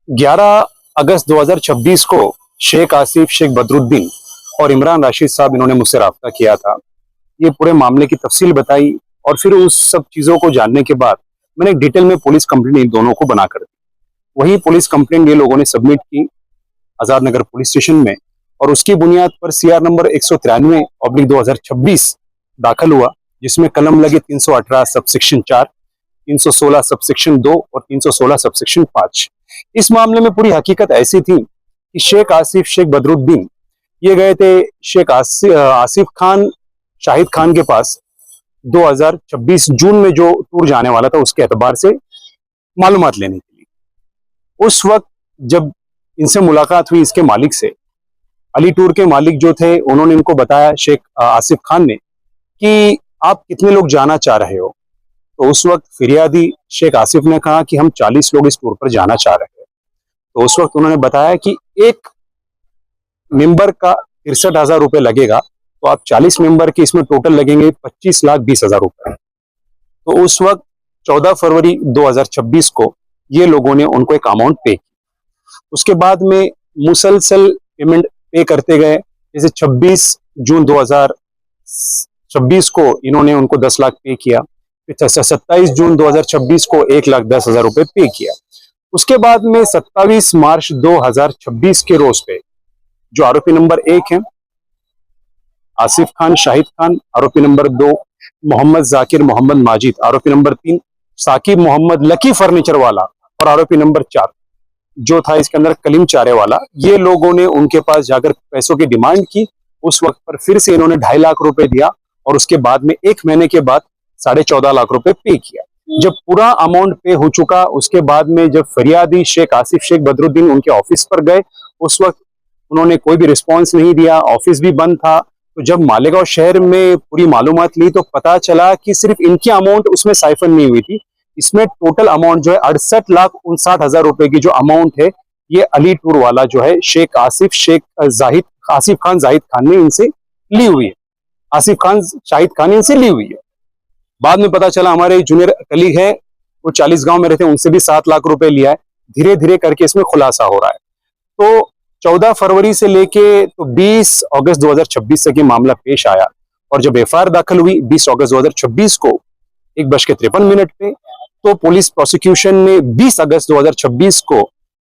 11 अगस्त 2026 को शेख आसिफ, शेख बदरुद्दीन और इमरान राशिद साहब इन्होंने मुझसे रब्ता किया था। ये पूरे मामले की तफसील बताई और फिर उस सब चीज़ों को जानने के बाद मैंने एक डिटेल में पुलिस कंप्लेंट इन दोनों को बना कर दी। वही पुलिस कंप्लेंट ये लोगों ने सबमिट की आजाद नगर पुलिस स्टेशन में और उसकी बुनियाद पर CR नंबर 193/2026 दाखिल हुआ, जिसमें कलम लगे 318 सबसेक्शन 4, 316 सबसेक्शन 2 और 316 सबसेक्शन 5। इस मामले में पूरी हकीकत ऐसी थी कि शेख आसिफ, शेख बदरुद्दीन ये गए थे शेख आसिफ खान शाहिद खान के पास 2026 जून में जो टूर जाने वाला था उसके एतबार से मालूमात लेने के लिए। उस वक्त जब इनसे मुलाकात हुई इसके मालिक से, अली टूर के मालिक जो थे उन्होंने इनको बताया शेख आसिफ खान ने कि आप कितने लोग जाना चाह रहे हो। तो उस वक्त फिरियादी शेख आसिफ ने कहा कि हम 40 लोग इस टूर पर जाना चाह रहे हैं। तो उस वक्त उन्होंने बताया कि एक मेंबर का 63,000 रुपये लगेगा, तो आप 40 मेंबर के इसमें टोटल लगेंगे 25,20,000 रुपये। तो उस वक्त 14 फरवरी 2026 को ये लोगों ने उनको एक अमाउंट पे की। उसके बाद में मुसलसल पेमेंट पे करते गए। जैसे 26 जून 2026 को इन्होंने उनको 10 लाख पे किया, फिर 27 जून 2026 को 1,10,000 रुपये पे किया। उसके बाद में 27 मार्च 2026 के रोज पे जो आरोपी नंबर 1 है आसिफ खान शाहिद खान, आरोपी नंबर 2 मोहम्मद जाकिर मोहम्मद माजिद, आरोपी number 3 Saqib Mohammad Lucky furniture वाला और आरोपी नंबर 4 जो था इसके अंदर कलीम चारे वाला, ये लोगों ने उनके पास जाकर पैसों की डिमांड की। उस वक्त पर फिर से इन्होंने 2.5 लाख रुपए दिया और उसके बाद में 1 महीने के बाद 14.5 लाख रुपए पे किया। जब पूरा अमाउंट पे हो चुका, उसके बाद में जब फरियादी शेख आसिफ शेख बदरुद्दीन उनके ऑफिस पर गए, उस वक्त उन्होंने कोई भी रिस्पॉन्स नहीं दिया, ऑफिस भी बंद था। तो जब मालेगांव शहर में पूरी मालूमात ली तो पता चला कि सिर्फ इनकी अमाउंट उसमें साइफन नहीं हुई थी, इसमें टोटल अमाउंट जो है 68,59,000 रुपए की जो अमाउंट है ये अली टूर वाला जो है शेख आसिफ आसिफ खान जाहिद खान ने इनसे ली हुई है, आसिफ खान शाहिद खान ने इनसे ली हुई है। बाद में पता चला हमारे जूनियर कलीग है वो 40 गांव में रहते हैं, उनसे भी 7 लाख रुपए लिया है। धीरे धीरे करके इसमें खुलासा हो रहा है। तो 14 फरवरी से लेके तो 20 अगस्त 2026 तक ये मामला पेश आया और जब FIR दाखिल हुई 20 अगस्त 2026 को 1:53 पे, तो पुलिस प्रोसिक्यूशन ने 20 अगस्त 2026 को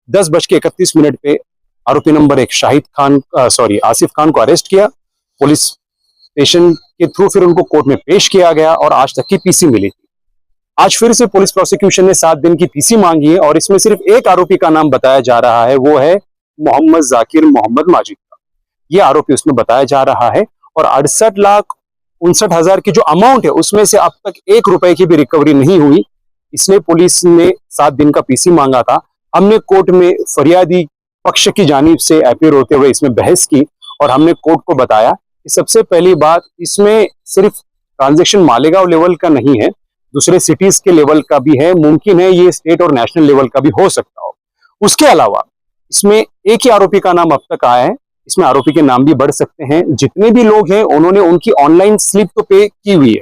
10:31 पे आरोपी नंबर 1 आसिफ खान को अरेस्ट किया। पुलिस स्टेशन के थ्रू फिर उनको कोर्ट में पेश किया गया और आज तक की PC मिली थी। आज फिर से पुलिस प्रोसिक्यूशन ने 7 दिन की PC मांगी है और इसमें सिर्फ एक आरोपी का नाम बताया जा रहा है, वो है मोहम्मद जाकिर मोहम्मद माजिद का। ये आरोपी उसमें बताया जा रहा है और 68,59,000 की जो अमाउंट है उसमें से अब तक 1 रुपए की भी रिकवरी नहीं हुई। इसलिए पुलिस ने 7 दिन का PC मांगा था। हमने कोर्ट में फरियादी पक्ष की जानिब से अपीयर होते हुए इसमें बहस की और हमने कोर्ट को बताया कि सबसे पहली बात, इसमें सिर्फ ट्रांजैक्शन मालेगांव लेवल का नहीं है, दूसरे सिटीज के लेवल का भी है, मुमकिन है ये स्टेट और नेशनल लेवल का भी हो सकता हो। उसके अलावा इसमें एक ही आरोपी का नाम अब तक आया है, इसमें आरोपी के नाम भी बढ़ सकते हैं। जितने भी लोग हैं उन्होंने उनकी ऑनलाइन स्लिप तो पे की हुई है,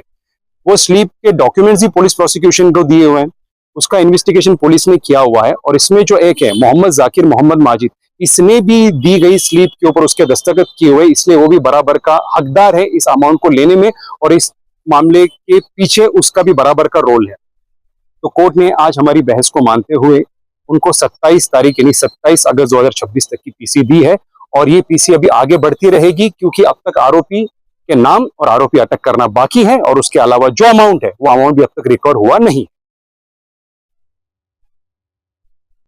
वो स्लिप के डॉक्यूमेंट्स ही पुलिस प्रोसिक्यूशन को दिए हुए हैं, उसका इन्वेस्टिगेशन पुलिस ने किया हुआ है। और इसमें जो एक है मोहम्मद जाकिर मोहम्मद माजिद, इसने भी दी गई स्लिप के ऊपर उसके दस्तखत किए हुए, इसलिए वो भी बराबर का हकदार है इस अमाउंट को लेने में और इस मामले के पीछे उसका भी बराबर का रोल है। तो कोर्ट ने आज हमारी बहस को मानते हुए उनको 27 तारीख यानी 27 अगस्त 2026 तक की PC दी है और ये PC अभी आगे बढ़ती रहेगी क्योंकि अब तक आरोपी के नाम और आरोपी अटक करना बाकी है और उसके अलावा जो अमाउंट है वो अमाउंट भी अब तक रिकवर हुआ नहीं।